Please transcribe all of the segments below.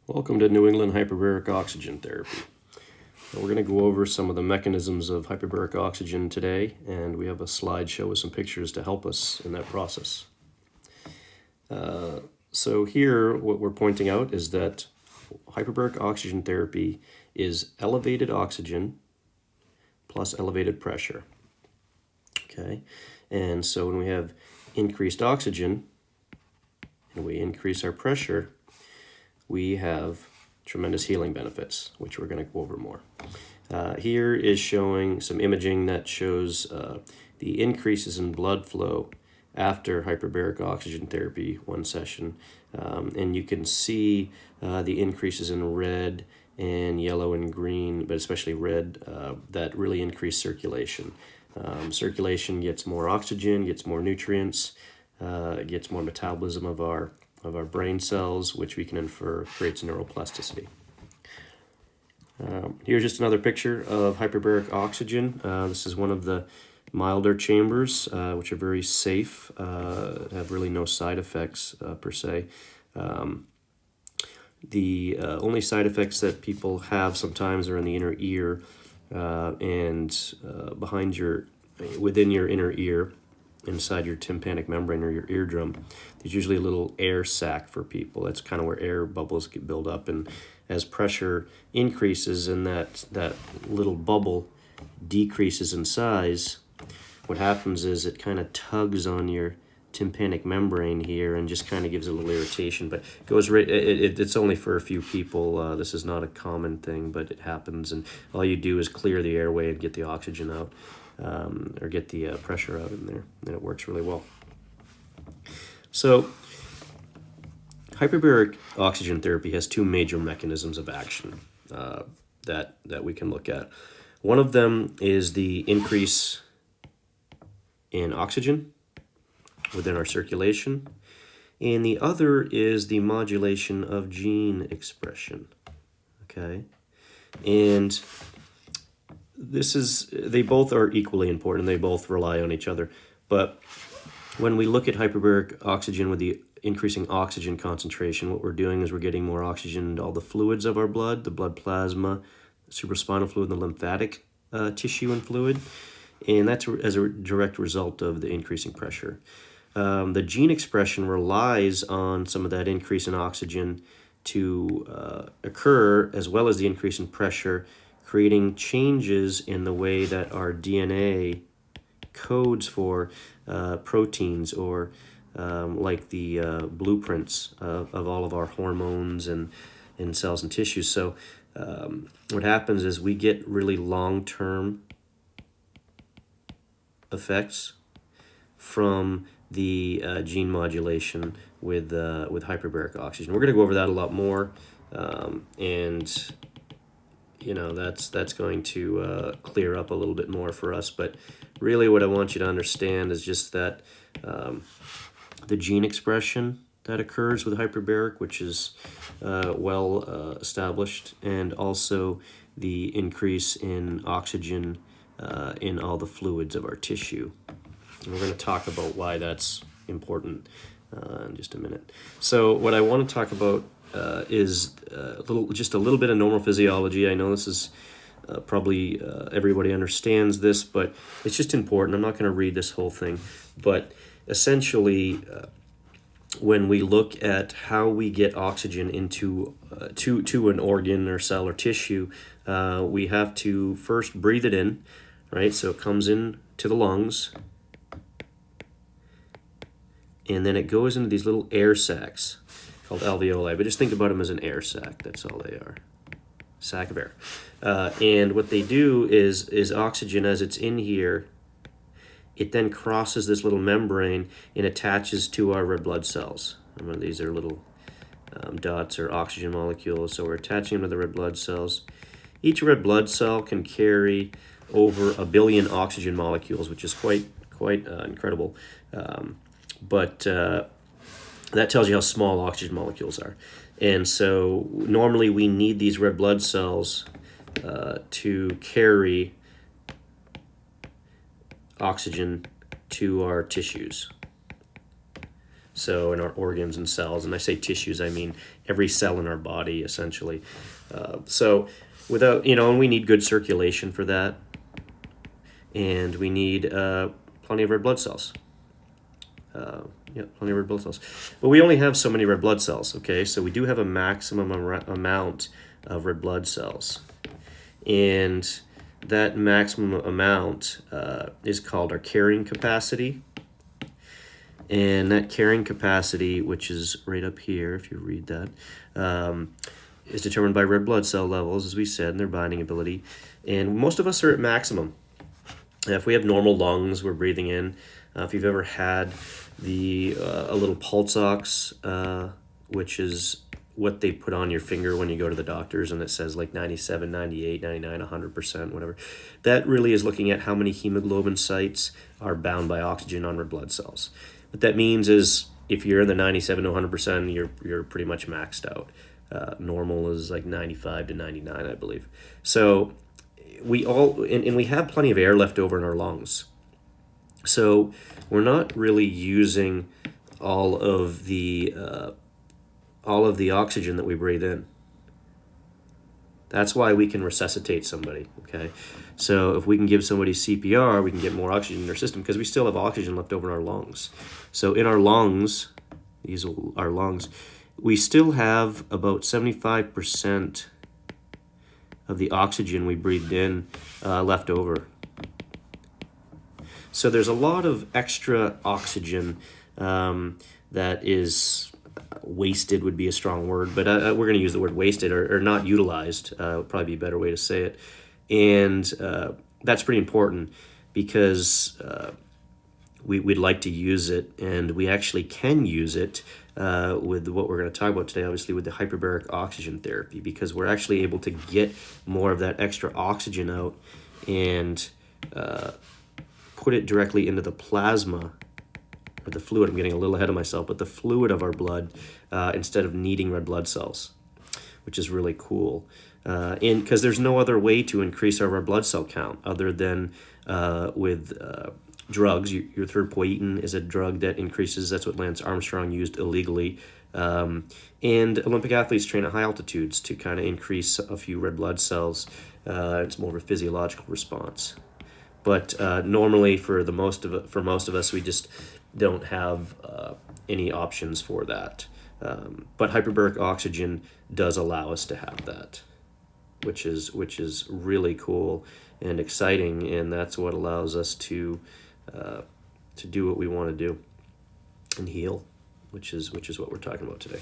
Welcome to New England Hyperbaric Oxygen Therapy. We're going to go over some of the mechanisms of hyperbaric oxygen today, and we have a slideshow with some pictures to help us in that process. So here, what we're pointing out is that hyperbaric oxygen therapy is elevated oxygen plus elevated pressure. Okay, and so when we have increased oxygen and we increase our pressure, we have tremendous healing benefits, which we're going to go over more. Here is showing some imaging that shows the increases in blood flow after hyperbaric oxygen therapy, one session. And you can see the increases in red and yellow and green, but especially red, that really increase circulation. Circulation gets more oxygen, gets more nutrients, gets more metabolism of our brain cells, which we can infer creates neuroplasticity. Here's just another picture of hyperbaric oxygen. This is one of the milder chambers, which are very safe, have really no side effects per se. The only side effects that people have sometimes are in the inner ear and within your inner ear, inside your tympanic membrane or your eardrum. There's usually a little air sac for people. That's kind of where air bubbles get built up, and as pressure increases and that little bubble decreases in size, what happens is it kind of tugs on your tympanic membrane here and just kind of gives it a little irritation, but goes right. It's only for a few people. This is not a common thing, but it happens, and all you do is clear the airway and get the oxygen out, or get the pressure out in there, and it works really well. So hyperbaric oxygen therapy has two major mechanisms of action that we can look at. One of them is the increase in oxygen within our circulation, and the other is the modulation of gene expression. Okay, and they both are equally important. They both rely on each other, but when we look at hyperbaric oxygen with the increasing oxygen concentration, what we're doing is we're getting more oxygen into all the fluids of our blood, the blood plasma, cerebrospinal fluid, and the lymphatic tissue and fluid, and that's as a direct result of the increasing pressure. The gene expression relies on some of that increase in oxygen to occur, as well as the increase in pressure, creating changes in the way that our DNA codes for proteins, or like the blueprints of all of our hormones and cells and tissues. So what happens is we get really long-term effects from the gene modulation with hyperbaric oxygen. We're going to go over that a lot more, and that's going to clear up a little bit more for us. But really what I want you to understand is just that the gene expression that occurs with hyperbaric, which is well established, and also the increase in oxygen in all the fluids of our tissue. And we're going to talk about why that's important in just a minute. So what I want to talk about is just a little bit of normal physiology. I know this is probably everybody understands this, but it's just important. I'm not going to read this whole thing, but essentially, when we look at how we get oxygen into to an organ or cell or tissue, we have to first breathe it in, right? So it comes in to the lungs, and then it goes into these little air sacs called alveoli, but just think about them as an air sac. That's all they are, sac of air. And what they do is oxygen, as it's in here, it then crosses this little membrane and attaches to our red blood cells. Remember, these are little dots or oxygen molecules, so we're attaching them to the red blood cells. Each red blood cell can carry over 1 billion oxygen molecules, which is quite incredible. But that tells you how small oxygen molecules are. And so normally we need these red blood cells to carry oxygen to our tissues. So in our organs and cells, and I say tissues, I mean every cell in our body, essentially. So without, and we need good circulation for that, and we need plenty of red blood cells. Plenty of red blood cells. But we only have so many red blood cells, okay? So we do have a maximum amount of red blood cells. And that maximum amount is called our carrying capacity. And that carrying capacity, which is right up here, if you read that, is determined by red blood cell levels, as we said, and their binding ability. And most of us are at maximum. If we have normal lungs, we're breathing in. If you've ever had a little pulse ox, which is what they put on your finger when you go to the doctors, and it says like 97, 98, 99, 100%, whatever. That really is looking at how many hemoglobin sites are bound by oxygen on red blood cells. What that means is if you're in the 97 to 100%, you're pretty much maxed out. Normal is like 95 to 99, I believe. So we have plenty of air left over in our lungs. So we're not really using all of the oxygen that we breathe in. That's why we can resuscitate somebody, okay? So if we can give somebody CPR, we can get more oxygen in their system because we still have oxygen left over in our lungs. So in our lungs, these are our lungs, we still have about 75% of the oxygen we breathed in left over. So there's a lot of extra oxygen that is wasted, would be a strong word, but we're going to use the word wasted or not utilized, would probably be a better way to say it. And that's pretty important because we'd like to use it, and we actually can use it with what we're going to talk about today, obviously with the hyperbaric oxygen therapy, because we're actually able to get more of that extra oxygen out and put it directly into the plasma, or the fluid. I'm getting a little ahead of myself, but the fluid of our blood instead of needing red blood cells, which is really cool. And because there's no other way to increase our red blood cell count other than with drugs. Erythropoietin is a drug that increases. That's what Lance Armstrong used illegally. And Olympic athletes train at high altitudes to kind of increase a few red blood cells. It's more of a physiological response. But normally, for most of us, we just don't have any options for that. But hyperbaric oxygen does allow us to have that, which is really cool and exciting, and that's what allows us to do what we want to do and heal, which is what we're talking about today.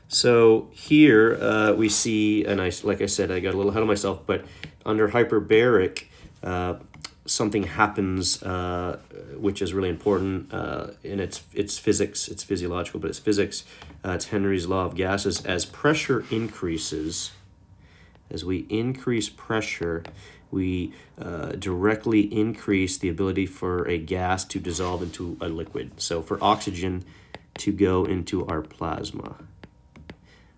So here we see, and like I said, I got a little ahead of myself, but under hyperbaric, something happens which is really important, and it's physics, it's physiological, but it's physics. It's Henry's law of gases. As pressure increases, as we increase pressure, we directly increase the ability for a gas to dissolve into a liquid. So for oxygen to go into our plasma,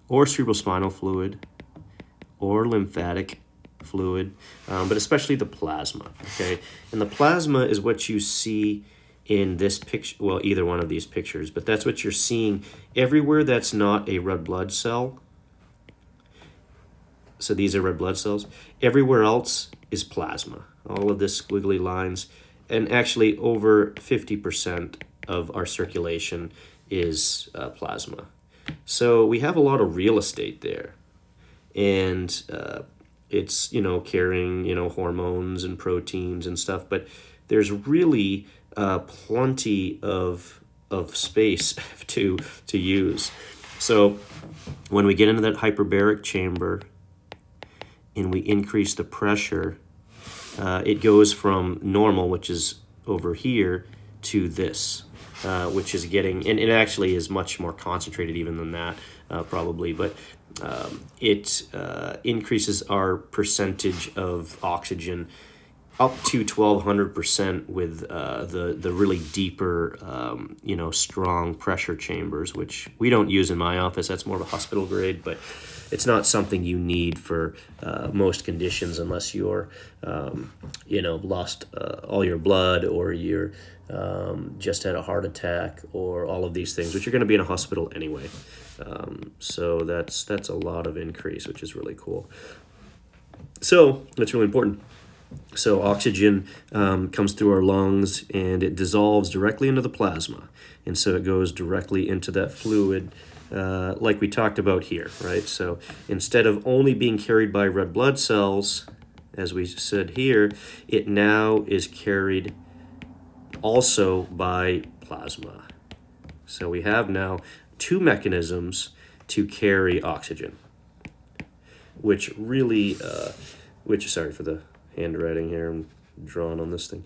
or cerebrospinal fluid, or lymphatic fluid, but especially the plasma, okay? And the plasma is what you see in this picture, well, either one of these pictures, but that's what you're seeing everywhere that's not a red blood cell. So these are red blood cells. Everywhere else is plasma. All of this squiggly lines, and actually over 50% of our circulation is plasma. So we have a lot of real estate there, and it's carrying hormones and proteins and stuff, but there's really plenty of space to use. So when we get into that hyperbaric chamber and we increase the pressure, it goes from normal, which is over here, to this, which is getting, and it actually is much more concentrated even than that, probably, but it increases our percentage of oxygen up to 1,200% with the really deeper, strong pressure chambers, which we don't use in my office. That's more of a hospital grade, but it's not something you need for most conditions unless you're, lost all your blood, or you're just had a heart attack, or all of these things, which are going to be in a hospital anyway. So that's a lot of increase, which is really cool. So that's really important. So oxygen comes through our lungs and it dissolves directly into the plasma. And so it goes directly into that fluid like we talked about here, right? So instead of only being carried by red blood cells, as we said here, it now is carried also by plasma. So we have now two mechanisms to carry oxygen, which really, sorry for the handwriting here, I'm drawing on this thing.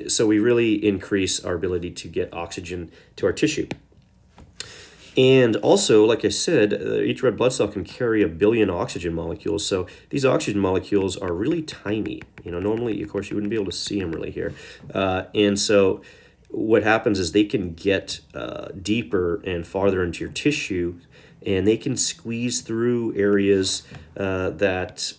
So we really increase our ability to get oxygen to our tissue. And also, like I said, each red blood cell can carry 1 billion oxygen molecules. So these oxygen molecules are really tiny. Normally, of course, you wouldn't be able to see them really here. And so what happens is they can get deeper and farther into your tissue, and they can squeeze through areas that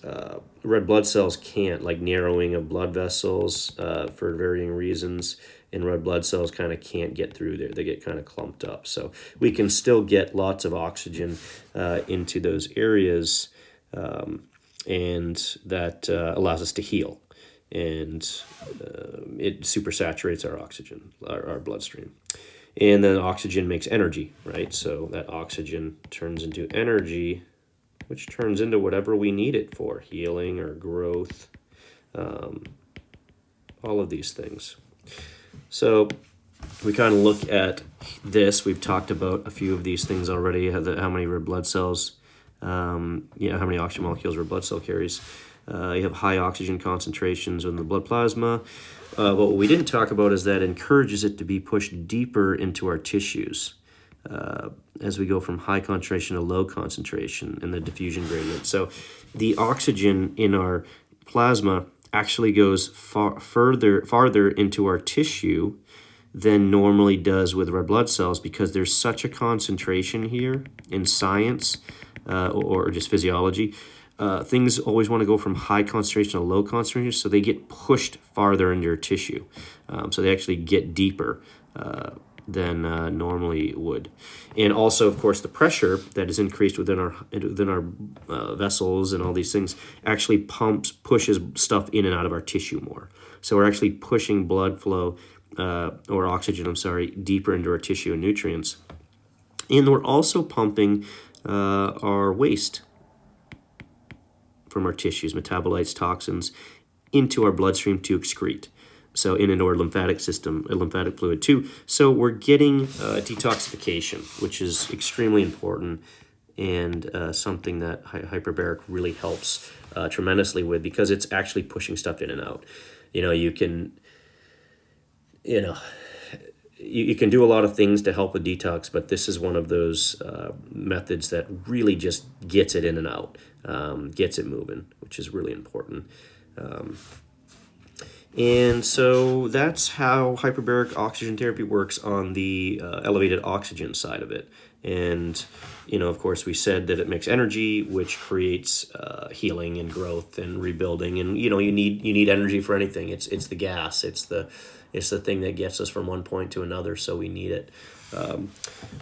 red blood cells can't, like narrowing of blood vessels for varying reasons. And red blood cells kind of can't get through there. They get kind of clumped up. So we can still get lots of oxygen into those areas, and that allows us to heal. And it supersaturates our oxygen, our bloodstream. And then oxygen makes energy, right? So that oxygen turns into energy, which turns into whatever we need it for, healing or growth, all of these things. So we kind of look at this. We've talked about a few of these things already, how many red blood cells, how many oxygen molecules a red blood cell carries. You have high oxygen concentrations in the blood plasma. But what we didn't talk about is that encourages it to be pushed deeper into our tissues as we go from high concentration to low concentration in the diffusion gradient. So the oxygen in our plasma actually goes farther into our tissue than normally does with red blood cells, because there's such a concentration here in science or just physiology. Things always want to go from high concentration to low concentration, so they get pushed farther into your tissue. So they actually get deeper than normally would. And also, of course, the pressure that is increased within our vessels and all these things actually pushes stuff in and out of our tissue more. So we're actually pushing blood flow, or oxygen, deeper into our tissue and nutrients. And we're also pumping our waste from our tissues, metabolites, toxins, into our bloodstream to excrete. So into our lymphatic system, lymphatic fluid too. So we're getting detoxification, which is extremely important, and something that hyperbaric really helps tremendously with, because it's actually pushing stuff in and out. You can do a lot of things to help with detox, but this is one of those methods that really just gets it in and out, gets it moving, which is really important. And so that's how hyperbaric oxygen therapy works on the elevated oxygen side of it. And, of course, we said that it makes energy, which creates healing and growth and rebuilding. And, you need energy for anything. It's the gas. It's the thing that gets us from one point to another, so we need it.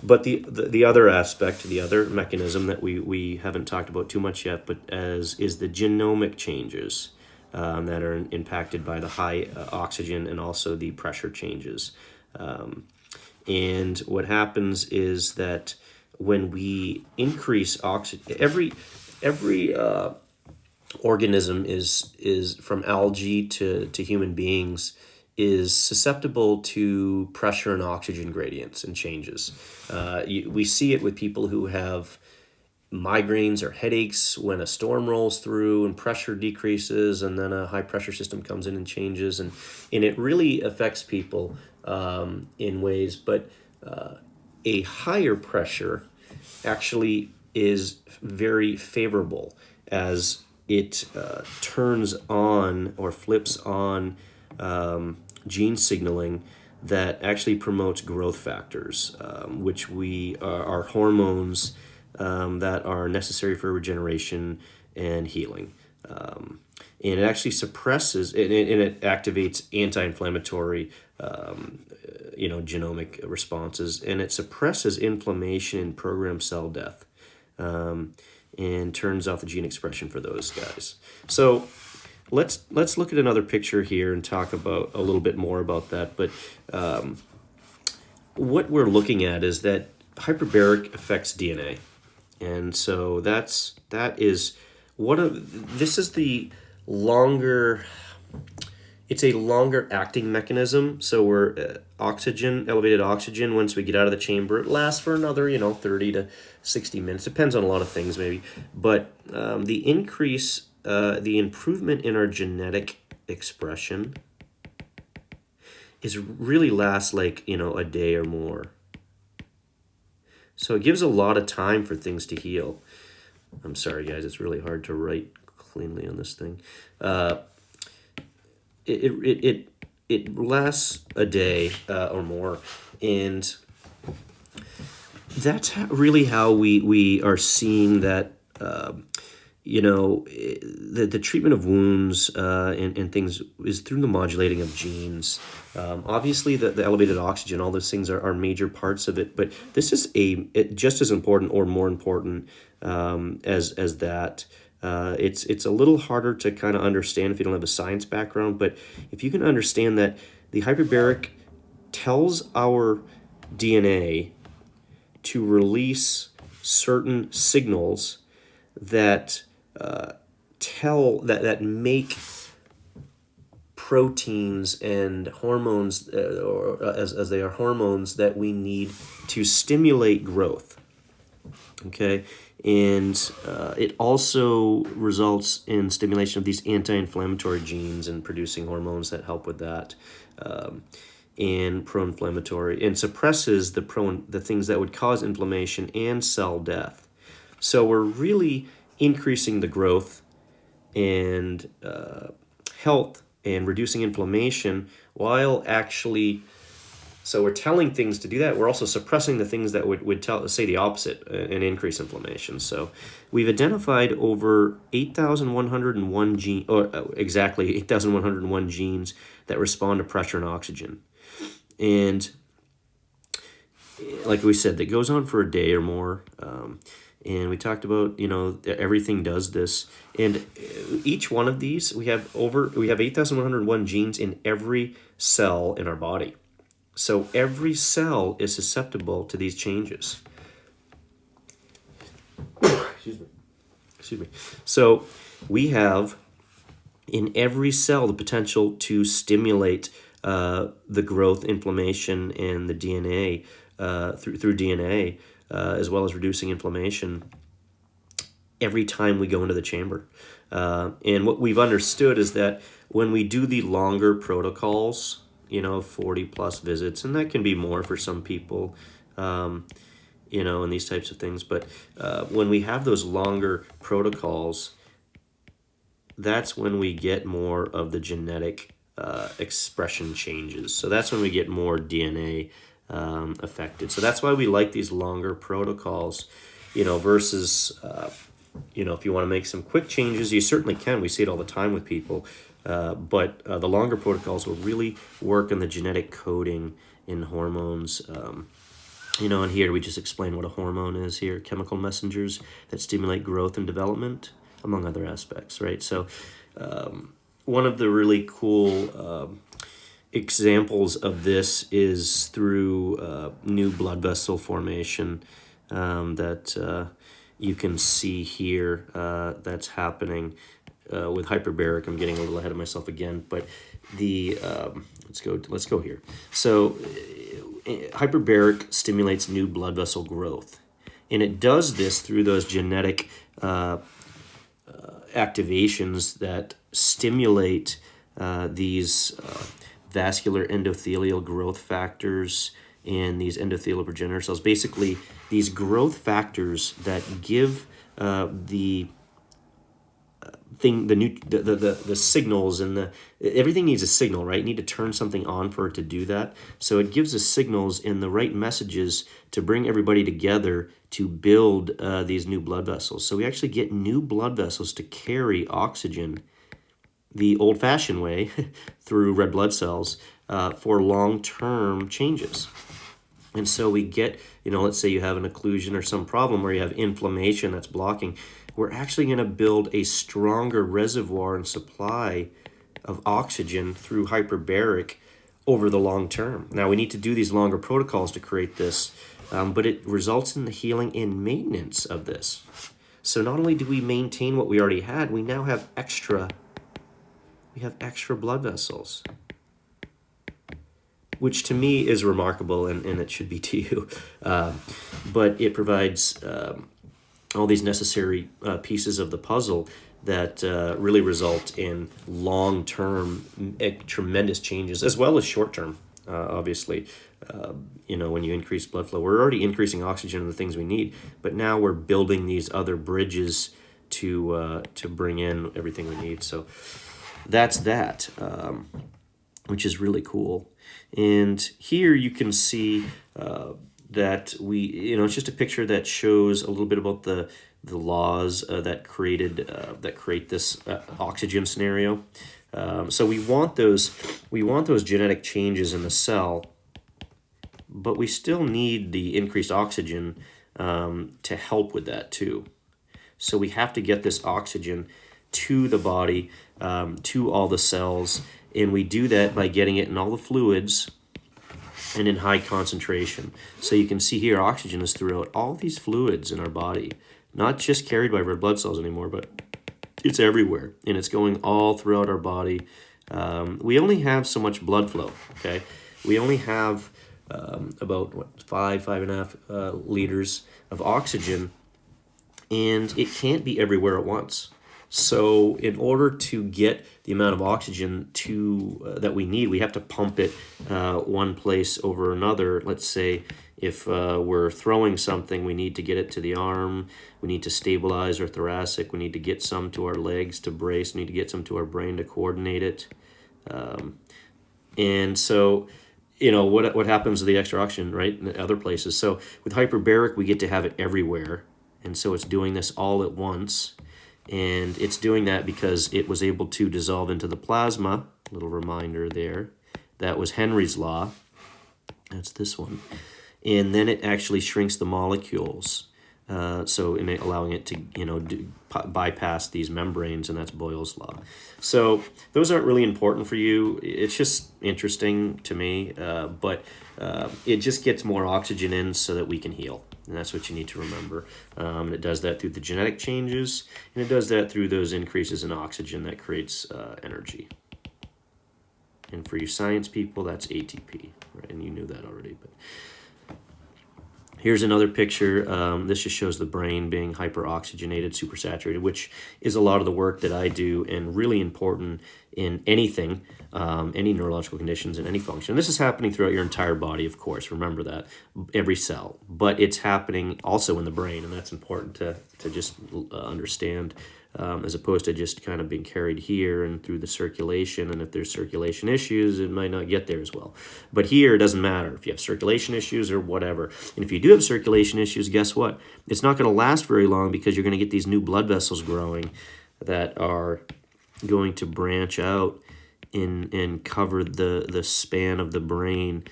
But the other aspect, the other mechanism that we haven't talked about too much yet, but is the genomic changes that are impacted by the high oxygen, and also the pressure changes. And what happens is that when we increase oxygen, every organism is from algae to human beings is susceptible to pressure and oxygen gradients and changes. We see it with people who have migraines or headaches when a storm rolls through and pressure decreases, and then a high pressure system comes in and changes, and it really affects people in ways. But a higher pressure actually is very favorable, as it turns on or flips on gene signaling that actually promotes growth factors, which are hormones that are necessary for regeneration and healing. And it actually suppresses, and it activates anti-inflammatory, genomic responses, and it suppresses inflammation and programs cell death, and turns off the gene expression for those guys. So let's look at another picture here and talk about a little bit more about that. But what we're looking at is that hyperbaric affects DNA, and so this is the longer. It's a longer acting mechanism. So we're elevated oxygen. Once we get out of the chamber, it lasts for another 30 to 60 minutes. Depends on a lot of things maybe, but the improvement in our genetic expression really lasts like a day or more. So it gives a lot of time for things to heal. I'm sorry, guys. It's really hard to write cleanly on this thing. It lasts a day or more, and that's really how we are seeing that. The treatment of wounds and things is through the modulating of genes. Obviously, the elevated oxygen, all those things are major parts of it, but this is just as important or more important as that. It's a little harder to kind of understand if you don't have a science background, but if you can understand that the hyperbaric tells our DNA to release certain signals that make proteins and hormones, as they are hormones that we need to stimulate growth. Okay, and it also results in stimulation of these anti-inflammatory genes and producing hormones that help with that, and pro-inflammatory, and suppresses the things that would cause inflammation and cell death. So we're really increasing the growth and health and reducing inflammation while actually. So we're telling things to do that. We're also suppressing the things that would say the opposite and increase inflammation. So we've identified over 8,101 genes, or exactly 8,101 genes that respond to pressure and oxygen. And like we said, that goes on for a day or more. And we talked about, everything does this. And each one of these, we have 8,101 genes in every cell in our body. So every cell is susceptible to these changes. Excuse me. So we have in every cell the potential to stimulate the growth, inflammation, and the DNA through DNA, as well as reducing inflammation every time we go into the chamber. And what we've understood is that when we do the longer protocols, 40 plus visits, and that can be more for some people, and these types of things. But when we have those longer protocols, that's when we get more of the genetic expression changes. So that's when we get more DNA affected. So that's why we like these longer protocols, versus, if you want to make some quick changes, you certainly can. We see it all the time with people. But the longer protocols will really work on the genetic coding in hormones. And here we just explain what a hormone is here, chemical messengers that stimulate growth and development, among other aspects, right? So one of the really cool examples of this is through new blood vessel formation that you can see here that's happening. With hyperbaric, I'm getting a little ahead of myself again, but let's go here. So hyperbaric stimulates new blood vessel growth, and it does this through those genetic activations that stimulate these vascular endothelial growth factors and these endothelial progenitor cells. Basically, these growth factors that give the the signals and everything needs a signal, right? You need to turn something on for it to do that. So it gives us signals and the right messages to bring everybody together to build these new blood vessels. So we actually get new blood vessels to carry oxygen the old-fashioned way through red blood cells for long-term changes. And so we get, let's say you have an occlusion or some problem where you have inflammation that's blocking. We're actually going to build a stronger reservoir and supply of oxygen through hyperbaric over the long term. Now, we need to do these longer protocols to create this, but it results in the healing and maintenance of this. So not only do we maintain what we already had, we now have extra blood vessels, which to me is remarkable, and it should be to you. But it provides all these necessary pieces of the puzzle that really result in long-term tremendous changes, as well as short-term, obviously. When you increase blood flow, we're already increasing oxygen and the things we need, but now we're building these other bridges to bring in everything we need. So that's that, which is really cool. And here you can see that it's just a picture that shows a little bit about the laws that create this oxygen scenario. So we want those genetic changes in the cell, but we still need the increased oxygen to help with that too. So we have to get this oxygen to the body, to all the cells, and we do that by getting it in all the fluids and in high concentration. So you can see here oxygen is throughout all these fluids in our body, not just carried by red blood cells anymore, but it's everywhere, and it's going all throughout our body. We only have so much blood flow, okay? We only have about 5.5 liters of oxygen, and it can't be everywhere at once. So in order to get the amount of oxygen that we need, we have to pump it one place over another. Let's say if we're throwing something, we need to get it to the arm, we need to stabilize our thoracic, we need to get some to our legs to brace, we need to get some to our brain to coordinate it. And so, what happens to the extra oxygen, right, in other places? So with hyperbaric, we get to have it everywhere. And so it's doing this all at once. And it's doing that because it was able to dissolve into the plasma. Little reminder there. That was Henry's law. That's this one. And then it actually shrinks the molecules. So in allowing it to, bypass these membranes, and that's Boyle's law. So those aren't really important for you. It's just interesting to me, but it just gets more oxygen in so that we can heal. And that's what you need to remember. And it does that through the genetic changes, and it does that through those increases in oxygen that creates energy. And for you science people, that's ATP, right? And you knew that already. But here's another picture. This just shows the brain being hyperoxygenated, supersaturated, which is a lot of the work that I do and really important in anything, any neurological conditions and any function. This is happening throughout your entire body, of course. Remember that, every cell. But it's happening also in the brain, and that's important to just understand, as opposed to just kind of being carried here and through the circulation. And if there's circulation issues, it might not get there as well. But here, it doesn't matter if you have circulation issues or whatever. And if you do have circulation issues, guess what? It's not going to last very long, because you're going to get these new blood vessels growing that are going to branch out and cover the span of the brain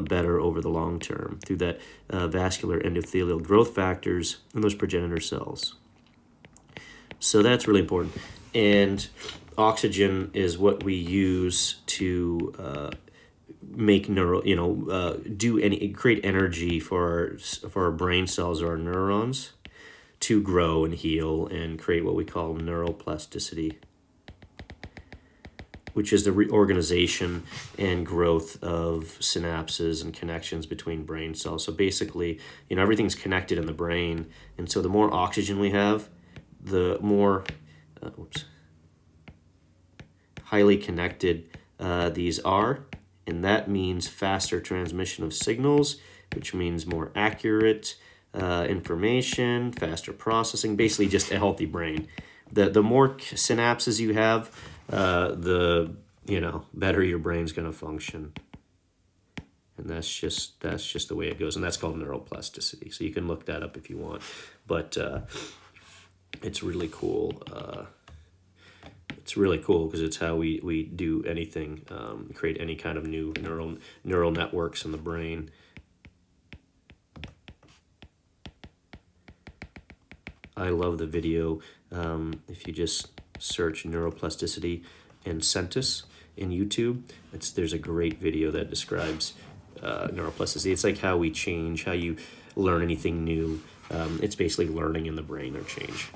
better over the long term through that vascular endothelial growth factors and those progenitor cells. So that's really important. And oxygen is what we use to make create energy for our brain cells or our neurons to grow and heal and create what we call neuroplasticity, which is the reorganization and growth of synapses and connections between brain cells. So basically, everything's connected in the brain. And so the more oxygen we have, the more highly connected these are. And that means faster transmission of signals, which means more accurate information, faster processing, basically just a healthy brain. the more synapses you have, the better your brain's going to function. And that's just the way it goes, and that's called neuroplasticity. So you can look that up if you want, but it's really cool. It's really cool because it's how we do anything, create any kind of new neural networks in the brain. I love the video. If you just search neuroplasticity and Centus in YouTube, there's a great video that describes neuroplasticity. It's like how we change, how you learn anything new. It's basically learning in the brain or change.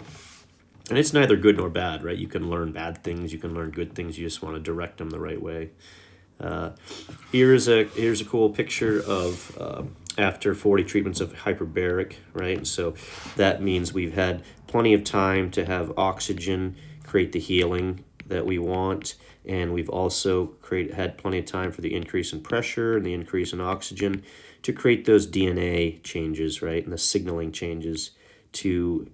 And it's neither good nor bad, right? You can learn bad things, you can learn good things. You just want to direct them the right way. Here's a cool picture of after 40 treatments of hyperbaric, right? So that means we've had plenty of time to have oxygen create the healing that we want, and we've also had plenty of time for the increase in pressure and the increase in oxygen to create those DNA changes, right? And the signaling changes to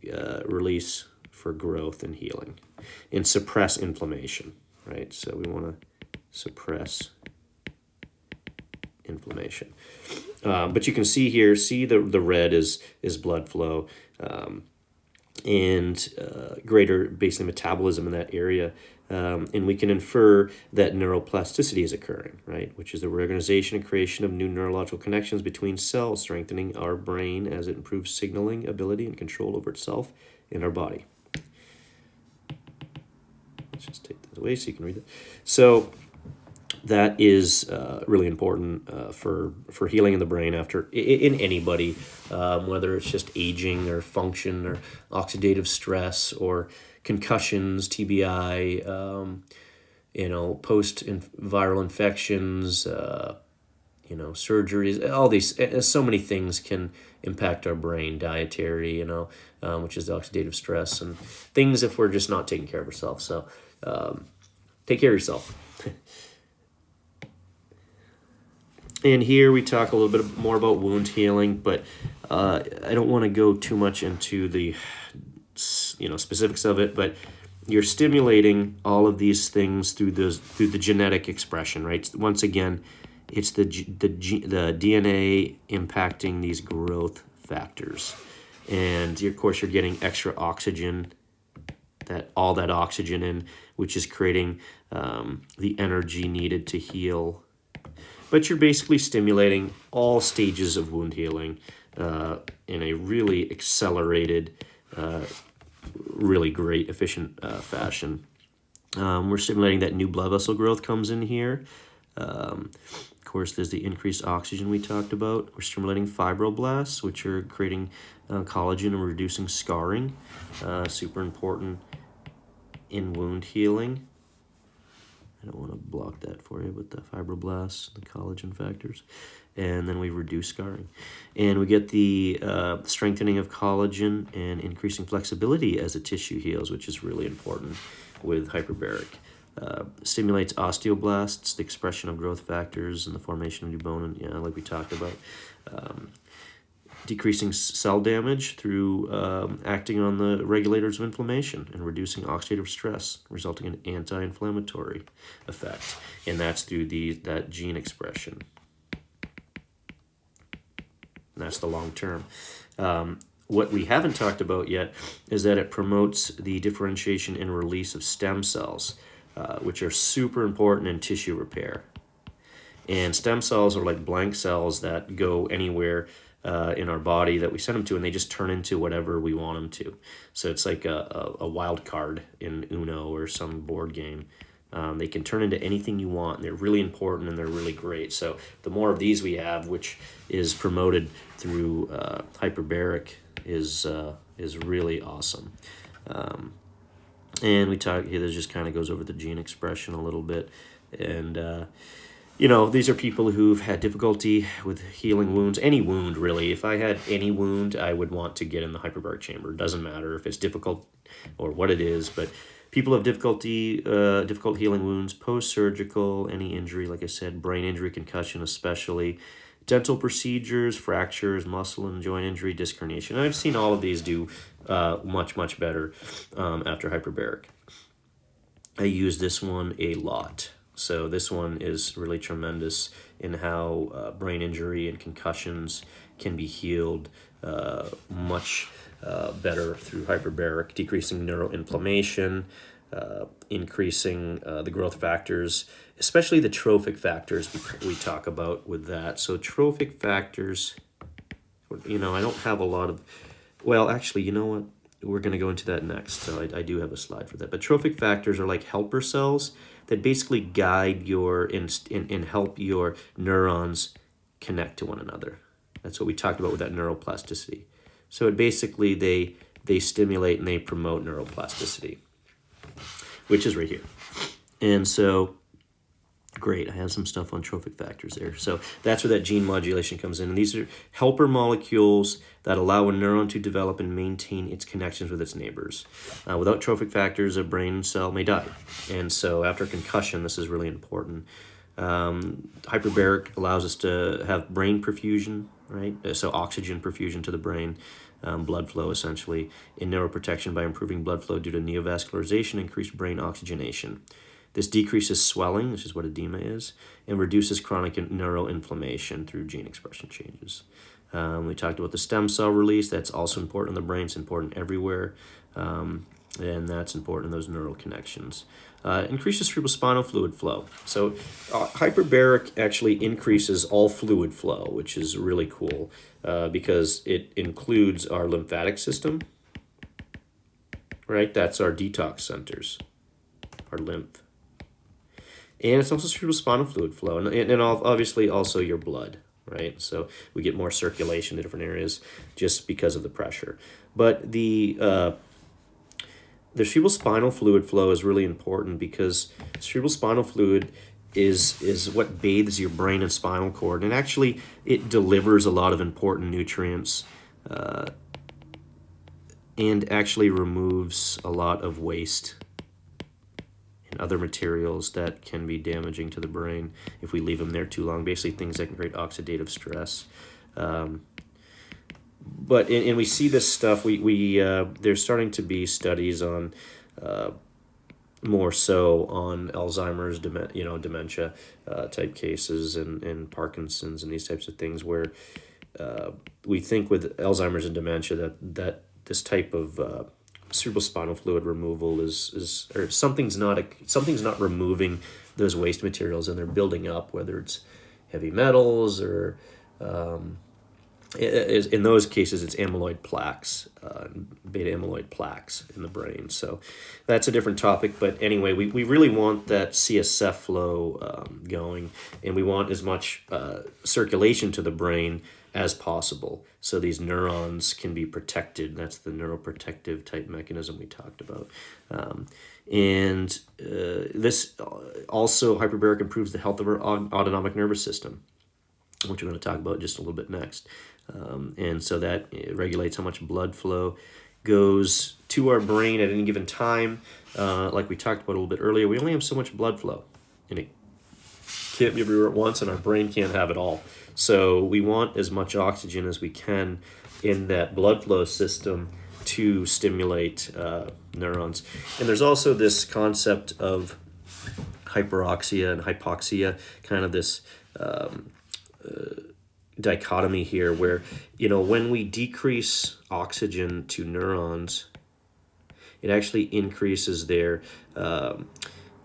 release for growth and healing and suppress inflammation, right? So we want to suppress inflammation. But you can see here, the red is blood flow, and greater basically metabolism in that area. And we can infer that neuroplasticity is occurring, right? Which is the reorganization and creation of new neurological connections between cells, strengthening our brain as it improves signaling ability and control over itself in our body. Let's just take that away so you can read it. So that is really important for healing in the brain in anybody, whether it's just aging or function or oxidative stress or concussions, TBI, post-viral infections, surgeries. All these, so many things can impact our brain. Dietary, which is the oxidative stress, and things if we're just not taking care of ourselves. So take care of yourself. And here we talk a little bit more about wound healing, but I don't want to go too much into the specifics of it. But you're stimulating all of these things through the genetic expression, right? Once again, it's the DNA impacting these growth factors, and of course you're getting extra oxygen, all that oxygen in, which is creating the energy needed to heal. But you're basically stimulating all stages of wound healing in a really accelerated, really great, efficient fashion. We're stimulating that new blood vessel growth comes in here. Of course, there's the increased oxygen we talked about. We're stimulating fibroblasts, which are creating collagen and reducing scarring. Super important in wound healing. I don't want to block that for you, but the fibroblasts, the collagen factors, and then we reduce scarring. And we get the strengthening of collagen and increasing flexibility as the tissue heals, which is really important with hyperbaric. Stimulates osteoblasts, the expression of growth factors and the formation of new bone, and like we talked about. Decreasing cell damage through acting on the regulators of inflammation and reducing oxidative stress, resulting in anti-inflammatory effect. And that's through that gene expression. And that's the long term. What we haven't talked about yet is that it promotes the differentiation and release of stem cells, which are super important in tissue repair. And stem cells are like blank cells that go anywhere in our body that we send them to, and they just turn into whatever we want them to. So it's like a wild card in Uno or some board game. They can turn into anything you want, and they're really important and they're really great. So the more of these we have, which is promoted through hyperbaric, is really awesome. And we talk here. This just kind of goes over the gene expression a little bit, and these are people who've had difficulty with healing wounds, any wound really. If I had any wound, I would want to get in the hyperbaric chamber. It doesn't matter if it's difficult or what it is, but people have difficult healing wounds, post-surgical, any injury, like I said, brain injury, concussion especially, dental procedures, fractures, muscle and joint injury, disc herniation. And I've seen all of these do much better after hyperbaric. I use this one a lot. So this one is really tremendous in how brain injury and concussions can be healed much better through hyperbaric, decreasing neuroinflammation, increasing the growth factors, especially the trophic factors we talk about with that. So trophic factors, I don't have a lot of, well, actually, you know what? We're going to go into that next, so I do have a slide for that. But trophic factors are like helper cells that basically guide your and help your neurons connect to one another. That's what we talked about with that neuroplasticity. So it basically they stimulate and they promote neuroplasticity, which is right here. And so, great, I have some stuff on trophic factors there. So that's where that gene modulation comes in. And these are helper molecules that allow a neuron to develop and maintain its connections with its neighbors. Without trophic factors, a brain cell may die. And so after concussion, this is really important. Hyperbaric allows us to have brain perfusion, right? So oxygen perfusion to the brain, blood flow essentially, in neuroprotection by improving blood flow due to neovascularization, increased brain oxygenation. This decreases swelling, which is what edema is, and reduces chronic neuroinflammation through gene expression changes. We talked about the stem cell release. That's also important in the brain. It's important everywhere, and that's important in those neural connections. Increases cerebrospinal fluid flow. So hyperbaric actually increases all fluid flow, which is really cool because it includes our lymphatic system, right? That's our detox centers, our lymph. And it's also cerebrospinal fluid flow, and obviously also your blood, right? So we get more circulation in different areas just because of the pressure. But the cerebrospinal fluid flow is really important because cerebrospinal fluid is what bathes your brain and spinal cord, and actually it delivers a lot of important nutrients and actually removes a lot of waste and other materials that can be damaging to the brain if we leave them there too long. Basically, things that can create oxidative stress. But we see this stuff. There's starting to be studies on more so on Alzheimer's, dementia type cases and Parkinson's and these types of things where we think with Alzheimer's and dementia that this type of cerebrospinal fluid removal is or something's not removing those waste materials and they're building up, whether it's heavy metals or in those cases it's amyloid plaques, beta amyloid plaques in the brain. So that's a different topic, but anyway, we really want that CSF flow going, and we want as much circulation to the brain as possible, so these neurons can be protected. That's the neuroprotective type mechanism we talked about. This also, hyperbaric improves the health of our autonomic nervous system, which we're going to talk about just a little bit next. And so that regulates how much blood flow goes to our brain at any given time. Like we talked about a little bit earlier, we only have so much blood flow, and it can't be everywhere at once, and our brain can't have it all. So we want as much oxygen as we can in that blood flow system to stimulate neurons. And there's also this concept of hyperoxia and hypoxia, kind of this dichotomy here where, when we decrease oxygen to neurons, it actually increases their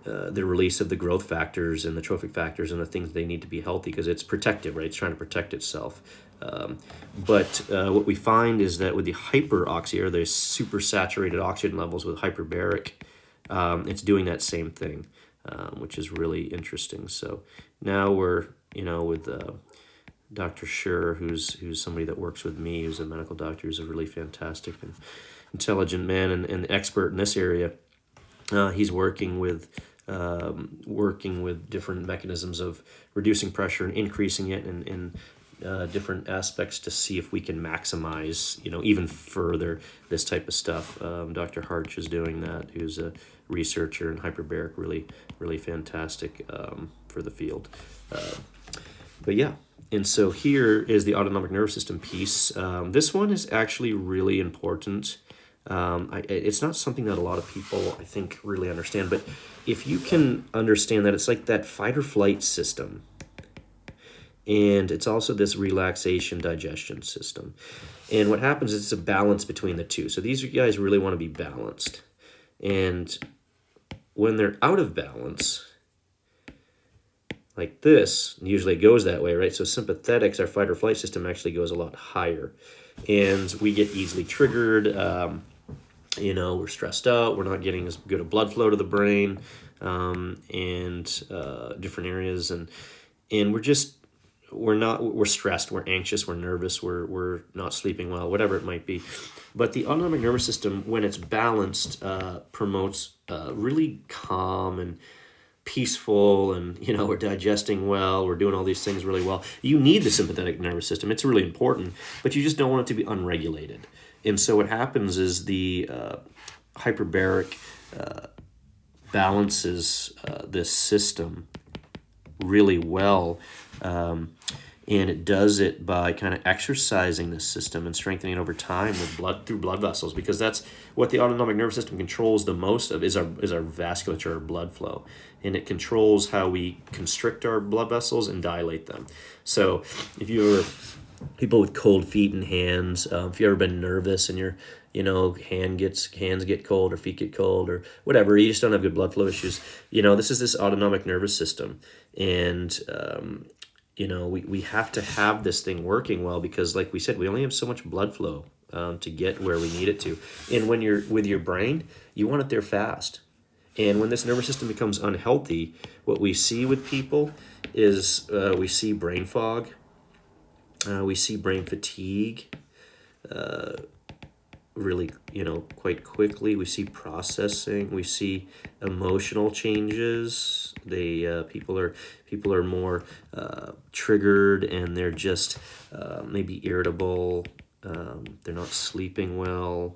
release of the growth factors and the trophic factors and the things they need to be healthy, because it's protective, right? It's trying to protect itself. But what we find is that with the hyperoxia, or the supersaturated oxygen levels with hyperbaric, it's doing that same thing, which is really interesting. So now we're, with Dr. Schur, who's somebody that works with me, who's a medical doctor, who's a really fantastic and intelligent man and expert in this area. He's working with different mechanisms of reducing pressure and increasing it in different aspects to see if we can maximize, even further this type of stuff. Dr. Harch is doing that, who's a researcher in hyperbaric, really, really fantastic for the field. But yeah, and so here is the autonomic nervous system piece. This one is actually really important It's not something that a lot of people, I think, really understand. But if you can understand that it's like that fight or flight system, and it's also this relaxation digestion system. And what happens is it's a balance between the two. So these guys really want to be balanced. And when they're out of balance, like this, usually it goes that way, right? So sympathetics, our fight or flight system actually goes a lot higher. And we get easily triggered. We're stressed out. We're not getting as good a blood flow to the brain, and different areas. And we're stressed, we're anxious, we're nervous, we're not sleeping well, whatever it might be. But the autonomic nervous system, when it's balanced, promotes really calm and peaceful, and we're digesting well, we're doing all these things really well. You need the sympathetic nervous system. It's really important, but you just don't want it to be unregulated. And so what happens is the hyperbaric balances this system really well. And it does it by kind of exercising this system and strengthening it over time with through blood vessels, because that's what the autonomic nervous system controls the most of, is our vasculature, our blood flow. And it controls how we constrict our blood vessels and dilate them. So if you're people with cold feet and hands, if you've ever been nervous and your hands get cold or feet get cold or whatever, you just don't have good blood flow issues. This is this autonomic nervous system. And we have to have this thing working well, because like we said, we only have so much blood flow to get where we need it to. And when you're with your brain, you want it there fast. And when this nervous system becomes unhealthy, what we see with people is we see brain fog, we see brain fatigue, really, quite quickly. We see processing. We see emotional changes. People are more triggered, and they're just maybe irritable. They're not sleeping well.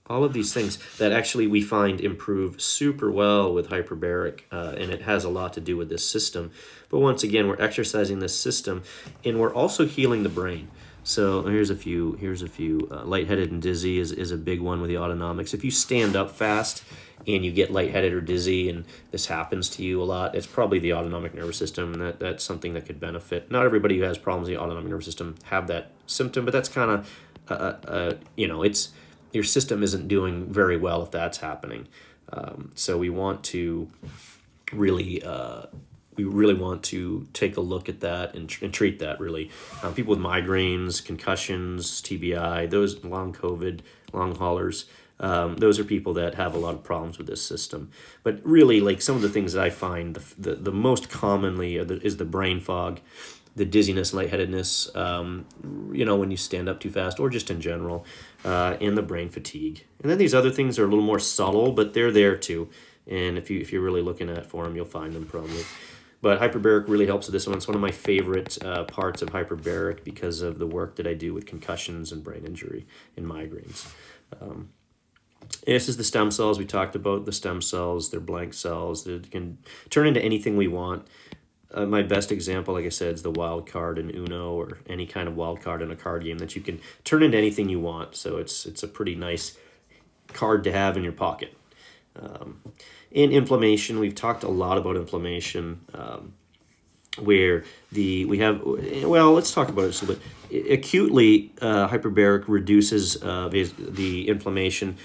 All of these things that actually we find improve super well with hyperbaric, and it has a lot to do with this system. But once again, we're exercising this system, and we're also healing the brain. So here's a few. Lightheaded and dizzy is a big one with the autonomics. If you stand up fast and you get lightheaded or dizzy, and this happens to you a lot, it's probably the autonomic nervous system, and that's something that could benefit. Not everybody who has problems with the autonomic nervous system have that symptom, but that's kind of, it's your system isn't doing very well if that's happening. So we want to really want to take a look at that and treat that, really. People with migraines, concussions, TBI, those long COVID, long haulers, those are people that have a lot of problems with this system. But really, like, some of the things that I find the most commonly is the brain fog, the dizziness, lightheadedness, when you stand up too fast, or just in general, and the brain fatigue. And then these other things are a little more subtle, but they're there too. And if you're really looking for them, you'll find them probably. But hyperbaric really helps with this one. It's one of my favorite parts of hyperbaric because of the work that I do with concussions and brain injury and migraines. This is the stem cells. We talked about the stem cells. They're blank cells. They can turn into anything we want. My best example, like I said, is the wild card in Uno, or any kind of wild card in a card game that you can turn into anything you want. So it's a pretty nice card to have in your pocket. In inflammation, we've talked a lot about inflammation, where let's talk about it just a little bit. Acutely, hyperbaric reduces the inflammation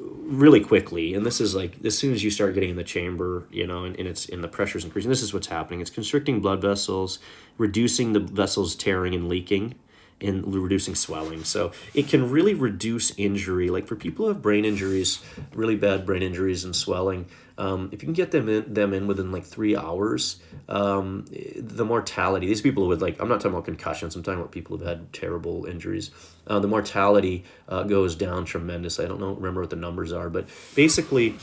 really quickly, and this is like as soon as you start getting in the chamber, and it's in the pressure's increasing. This is what's happening. It's constricting blood vessels, reducing the vessels tearing and leaking, and reducing swelling. So it can really reduce injury. Like for people who have brain injuries, really bad brain injuries and swelling, if you can get them in within like 3 hours, the mortality, these people with, like, I'm not talking about concussions, I'm talking about people who've had terrible injuries, the mortality goes down tremendously. I don't remember what the numbers are, but basically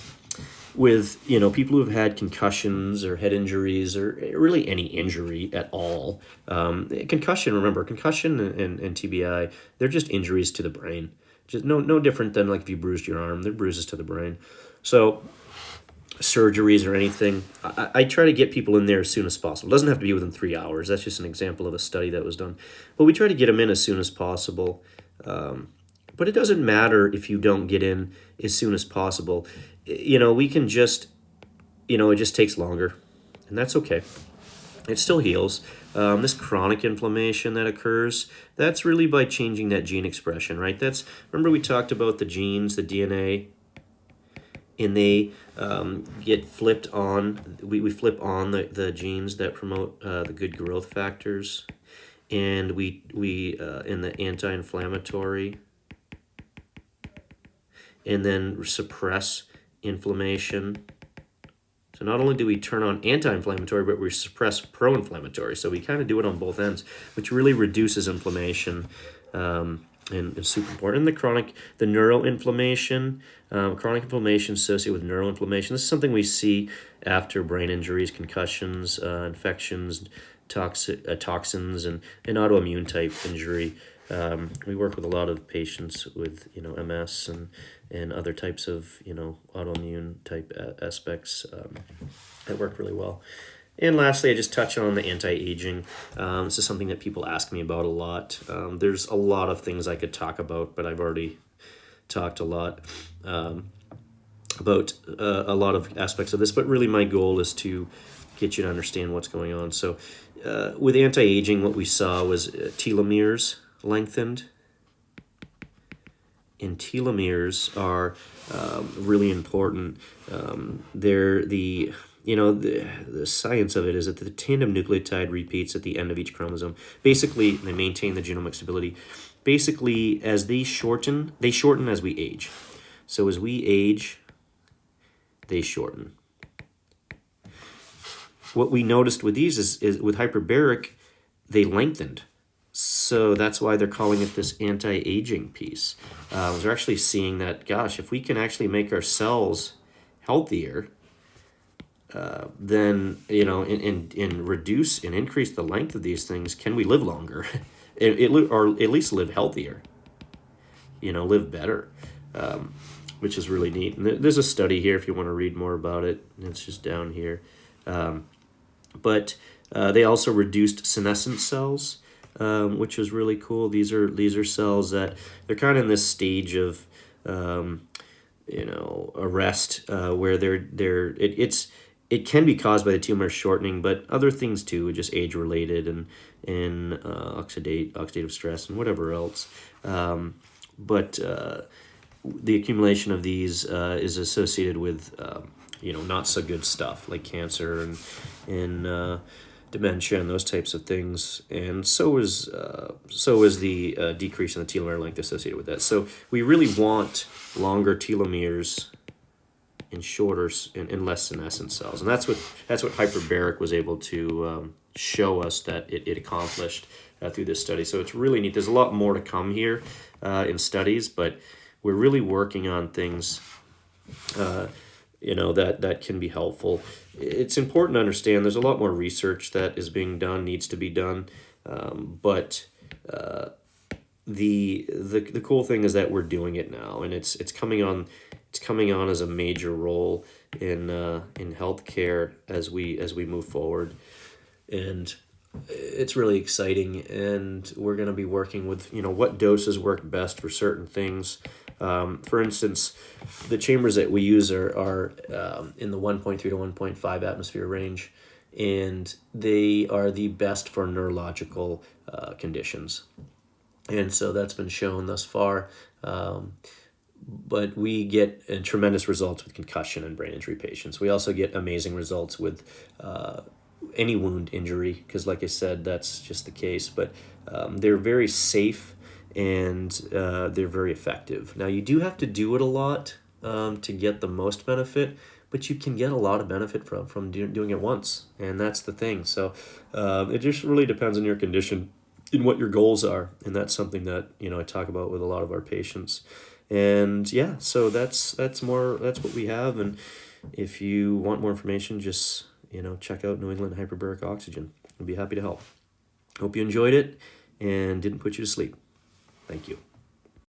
with people who've had concussions or head injuries or really any injury at all, concussion and TBI, they're just injuries to the brain, just no different than like if you bruised your arm. They're bruises to the brain. So surgeries or anything, I try to get people in there as soon as possible. It doesn't have to be within 3 hours. That's just an example of a study that was done, but we try to get them in as soon as possible, But it doesn't matter if you don't get in as soon as possible. We can just, it just takes longer, and that's okay. It still heals. This chronic inflammation that occurs, that's really by changing that gene expression, right? Remember we talked about the genes, the DNA, and they get flipped on. We flip on the genes that promote the good growth factors, and we in the anti-inflammatory, and then suppress inflammation. So not only do we turn on anti-inflammatory, but we suppress pro-inflammatory. So we kind of do it on both ends, which really reduces inflammation, and it's super important. And the neuroinflammation, chronic inflammation associated with neuroinflammation. This is something we see after brain injuries, concussions, infections, toxins, and autoimmune type injury. We work with a lot of patients with MS and other types of autoimmune type aspects that work really well. And lastly, I just touch on the anti-aging. This is something that people ask me about a lot. There's a lot of things I could talk about, but I've already talked a lot about a lot of aspects of this. But really, my goal is to get you to understand what's going on. So with anti-aging, what we saw was telomeres lengthened. And telomeres are really important. They're the science of it is that the tandem nucleotide repeats at the end of each chromosome. Basically, they maintain the genomic stability. Basically, as they shorten as we age. So as we age, they shorten. What we noticed with these is with hyperbaric, they lengthened. So that's why they're calling it this anti-aging piece. They're actually seeing that, gosh, if we can actually make our cells healthier, then, and reduce and increase the length of these things, can we live longer? Or at least live healthier, live better, which is really neat. And there's a study here if you want to read more about it. It's just down here. But they also reduced senescent cells, which is really cool. These are cells that they're kind of in this stage of arrest, where it can be caused by the tumor shortening, but other things too, just age related and oxidative stress and whatever else. But the accumulation of these is associated with not so good stuff like cancer and dementia and those types of things, and so is the decrease in the telomere length associated with that. So we really want longer telomeres and shorter and less senescent cells, and that's what hyperbaric was able to show us that it accomplished through this study. So it's really neat. There's a lot more to come here in studies, but we're really working on things that can be helpful. It's important to understand there's a lot more research that is being done, needs to be done, but the cool thing is that we're doing it now, and it's coming on as a major role in healthcare as we move forward, and it's really exciting. And we're going to be working with what doses work best for certain things. For instance, the chambers that we use are in the 1.3 to 1.5 atmosphere range, and they are the best for neurological conditions. And so that's been shown thus far. But we get tremendous results with concussion and brain injury patients. We also get amazing results with any wound injury, because like I said, that's just the case. But they're very safe, and they're very effective. Now, you do have to do it a lot to get the most benefit, but you can get a lot of benefit from doing it once, and that's the thing. So it just really depends on your condition and what your goals are, and that's something that I talk about with a lot of our patients. And yeah, so that's what we have. And if you want more information, just check out New England Hyperbaric Oxygen. I'd be happy to help. Hope you enjoyed it and didn't put you to sleep. Thank you.